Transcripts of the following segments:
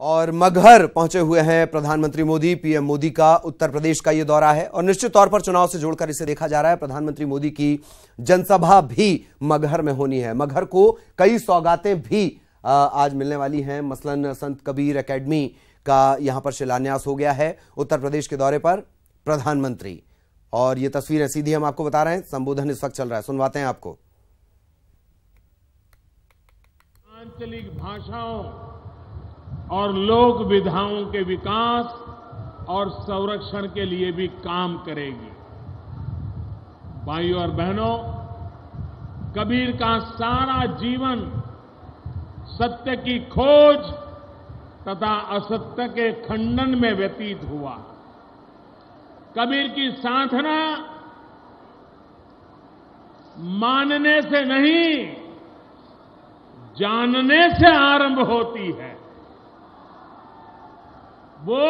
और मगहर पहुंचे हुए हैं प्रधानमंत्री मोदी। पीएम मोदी का उत्तर प्रदेश का यह दौरा है और निश्चित तौर पर चुनाव से जोड़कर इसे देखा जा रहा है। प्रधानमंत्री मोदी की जनसभा भी मगहर में होनी है। मगहर को कई सौगातें भी आज मिलने वाली हैं। मसलन संत कबीर एकेडमी का यहां पर शिलान्यास हो गया है उत्तर प्रदेश के दौरे पर प्रधानमंत्री। और ये तस्वीरें सीधी हम आपको बता रहे हैं। संबोधन इस वक्त चल रहा है, सुनवाते हैं आपको। आंचलिक भाषाओं और लोक विधाओं के विकास और संरक्षण के लिए भी काम करेगी। भाइयों और बहनों, कबीर का सारा जीवन सत्य की खोज तथा असत्य के खंडन में व्यतीत हुआ। कबीर की साधना मानने से नहीं, जानने से आरंभ होती है। वो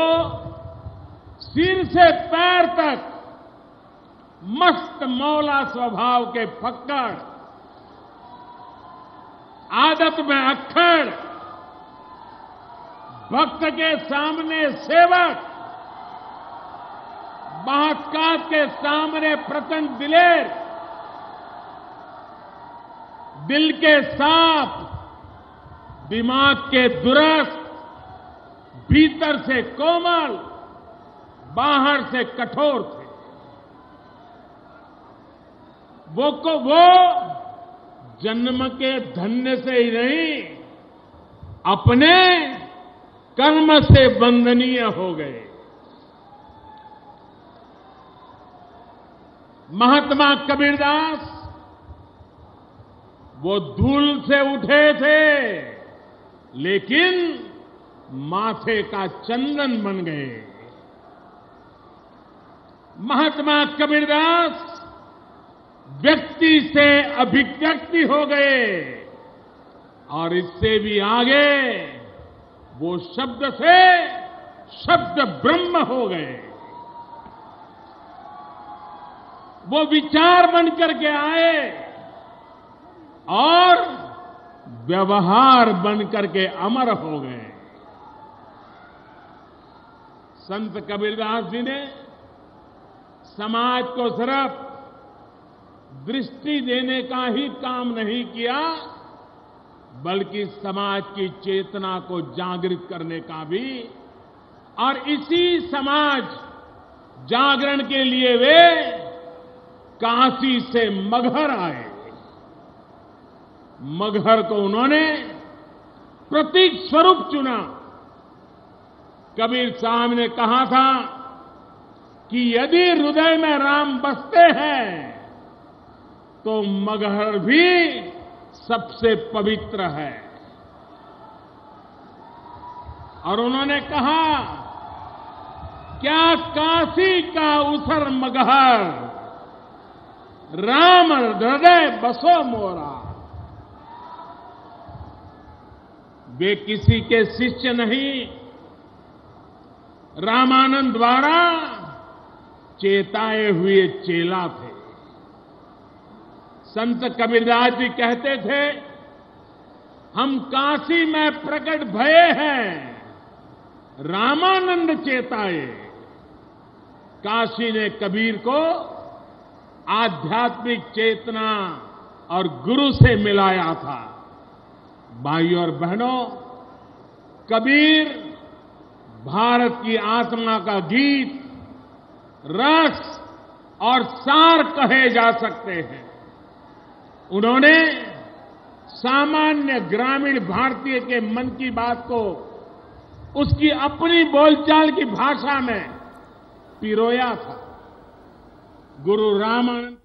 सिर से पैर तक मस्त मौला स्वभाव के फक्कड़, आदत में अक्खड़, भक्त के सामने सेवक, बातकात के सामने प्रचंड दिलेर, दिल के साफ, दिमाग के दुरुस्त, भीतर से कोमल, बाहर से कठोर थे। वो जन्म के धन्य से ही नहीं, अपने कर्म से वंदनीय हो गए। महात्मा कबीरदास वो धूल से उठे थे, लेकिन माथे का चंदन बन गए। महात्मा कबीरदास व्यक्ति से अभिव्यक्ति हो गए और इससे भी आगे वो शब्द से शब्द ब्रह्म हो गए। वो विचार बनकर के आए और व्यवहार बनकर के अमर हो गए। संत कबीरदास जी ने समाज को सिर्फ दृष्टि देने का ही काम नहीं किया, बल्कि समाज की चेतना को जागृत करने का भी। और इसी समाज जागरण के लिए वे काशी से मगहर आए। मगहर को उन्होंने प्रतीक स्वरूप चुना। कबीर साहब ने कहा था कि यदि हृदय में राम बसते हैं तो मगहर भी सबसे पवित्र है। और उन्होंने कहा, क्या काशी का उसर मगहर, राम हृदय बसो मोरा। वे किसी के शिष्य नहीं, रामानंद द्वारा चेताए हुए चेला थे। संत कबीरदास जी कहते थे, हम काशी में प्रकट भये हैं, रामानंद चेताए। काशी ने कबीर को आध्यात्मिक चेतना और गुरु से मिलाया था। भाइयों और बहनों, कबीर भारत की आत्मा का गीत, रस और सार कहे जा सकते हैं। उन्होंने सामान्य ग्रामीण भारतीय के मन की बात को उसकी अपनी बोलचाल की भाषा में पिरोया था। गुरु रामानंद